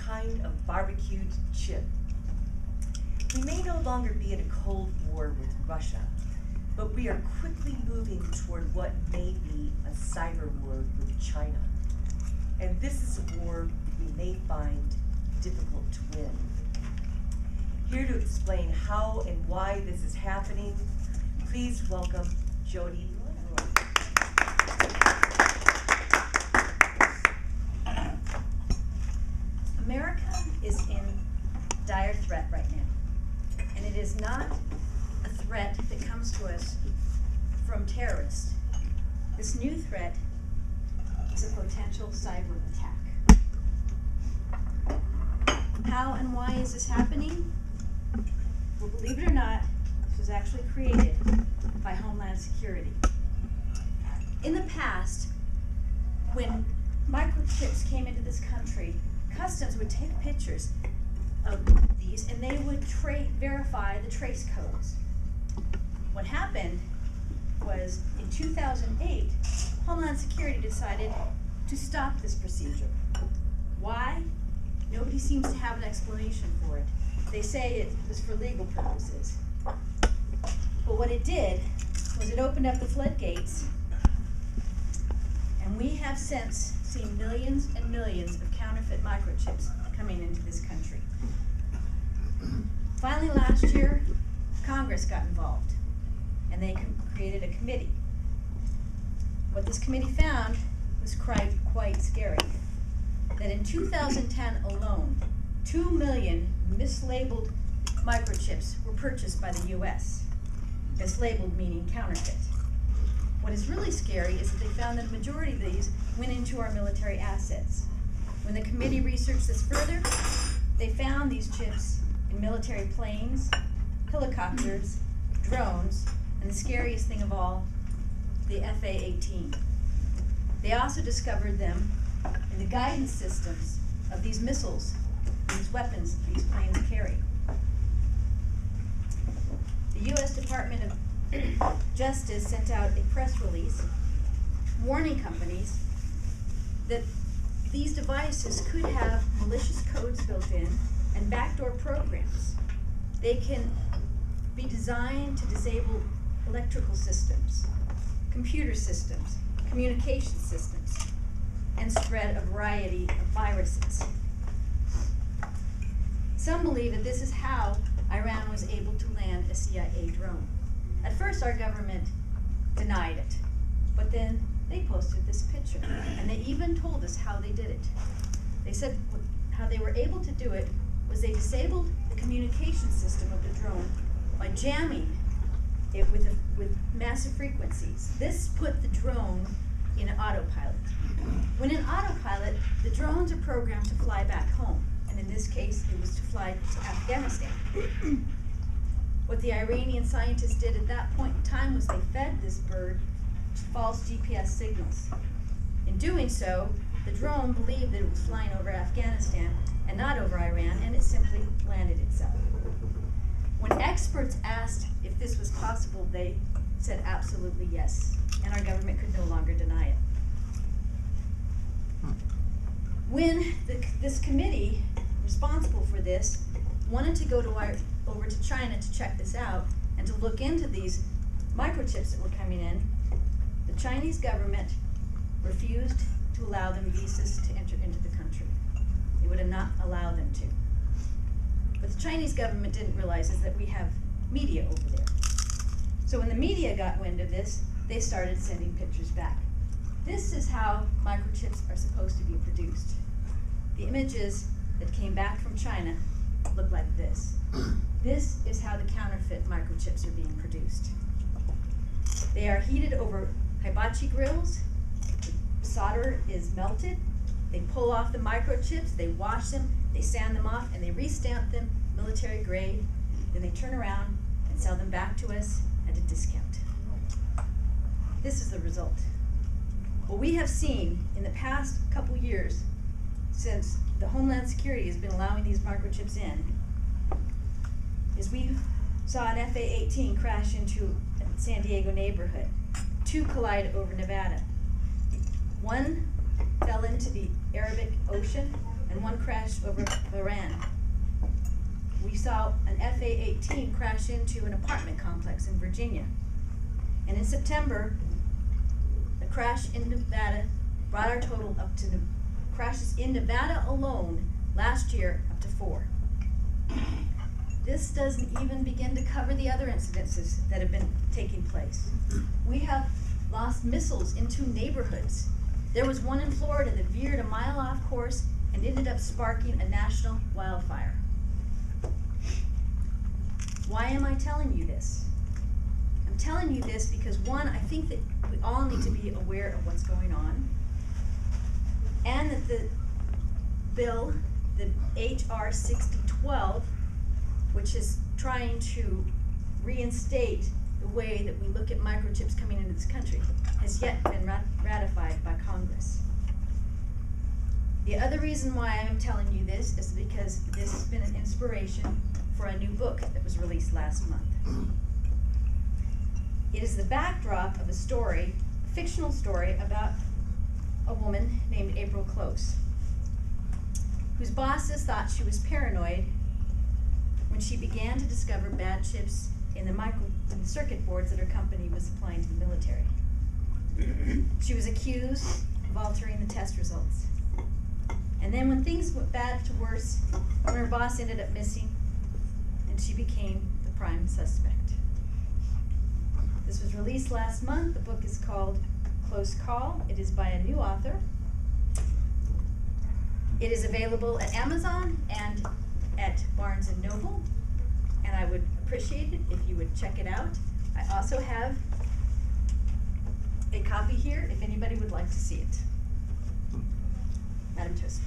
kind of barbecued chip. We may no longer be in a Cold War with Russia, but we are quickly moving toward what may be a cyber war with China. And this is a war we may find difficult to win. Here to explain how and why this is happening, please welcome Jodie Ruana. America is in dire threat right now, and it is not a threat that comes to us from terrorists. This new threat is a potential cyber attack. How and why is this happening? Well, believe it or not, this was actually created by Homeland Security. In the past, when microchips came into this country, Customs would take pictures of these and they would verify the trace codes. What happened was in 2008, Homeland Security decided to stop this procedure. Why? Nobody seems to have an explanation for it. They say it was for legal purposes. But what it did was it opened up the floodgates, and we have since seen millions and millions of counterfeit microchips coming into this country. Finally, last year, Congress got involved, and they created a committee. What this committee found was quite scary. That in 2010 alone, 2 million mislabeled microchips were purchased by the US. Mislabeled meaning counterfeit. What is really scary is that they found that a majority of these went into our military assets. When the committee researched this further, they found these chips in military planes, helicopters, drones, and the scariest thing of all, the FA-18. They also discovered them in the guidance systems of these missiles, these weapons these planes carry. The U.S. Department of Justice sent out a press release warning companies that these devices could have malicious codes built in and backdoor programs. They can be designed to disable electrical systems, computer systems, communication systems, and spread a variety of viruses. Some believe that this is how Iran was able to land a CIA drone. At first, our government denied it, but then they posted this picture, and they even told us how they did it. They said how they were able to do it was they disabled the communication system of the drone by jamming it with massive frequencies. This put the drone in an autopilot. When in autopilot, the drones are programmed to fly back home, and in this case, it was to fly to Afghanistan. What the Iranian scientists did at that point in time was they fed this bird false GPS signals. In doing so, the drone believed that it was flying over Afghanistan and not over Iran, and it simply landed itself. When experts asked if this was possible, they said absolutely yes, and our government could no longer deny it. When this committee responsible for this wanted to go over to China to check this out and to look into these microchips that were coming in, the Chinese government refused to allow them visas to enter into the country. They would not allow them to. What the Chinese government didn't realize is that we have media over there. So when the media got wind of this, they started sending pictures back. This is how microchips are supposed to be produced. The images that came back from China look like this. This is how the counterfeit microchips are being produced. They are heated over hibachi grills. The solder is melted. They pull off the microchips, they wash them, they sand them off, and they restamp them military grade. Then they turn around and sell them back to us at a discount. This is the result. What we have seen in the past couple years, since the Homeland Security has been allowing these microchips in, is we saw an FA-18 crash into a San Diego neighborhood. 2 collided over Nevada. 1 fell into the Arabic Ocean, and one crashed over Iran. We saw an FA-18 crash into an apartment complex in Virginia. And in September, a crash in Nevada brought our total up to crashes in Nevada alone last year up to 4. This doesn't even begin to cover the other incidences that have been taking place. We have lost missiles into neighborhoods. There was one in Florida that veered a mile off course and ended up sparking a national wildfire. Why am I telling you this? I'm telling you this because, one, I think that we all need to be aware of what's going on, and that the bill, the HR 6012, which is trying to reinstate the way that we look at microchips coming into this country, has yet been ratified by Congress. The other reason why I'm telling you this is because this has been an inspiration for a new book that was released last month. It is the backdrop of a story, a fictional story about a woman named April Close, whose bosses thought she was paranoid when she began to discover bad chips in the circuit boards that her company was supplying to the military. She was accused of altering the test results. And then when things went bad to worse, when her boss ended up missing, and she became the prime suspect. This was released last month. The book is called Close Call. It is by a new author. It is available at Amazon and at Barnes & Noble, and I would appreciate it if you would check it out. I also have a copy here if anybody would like to see it. Madam Toast.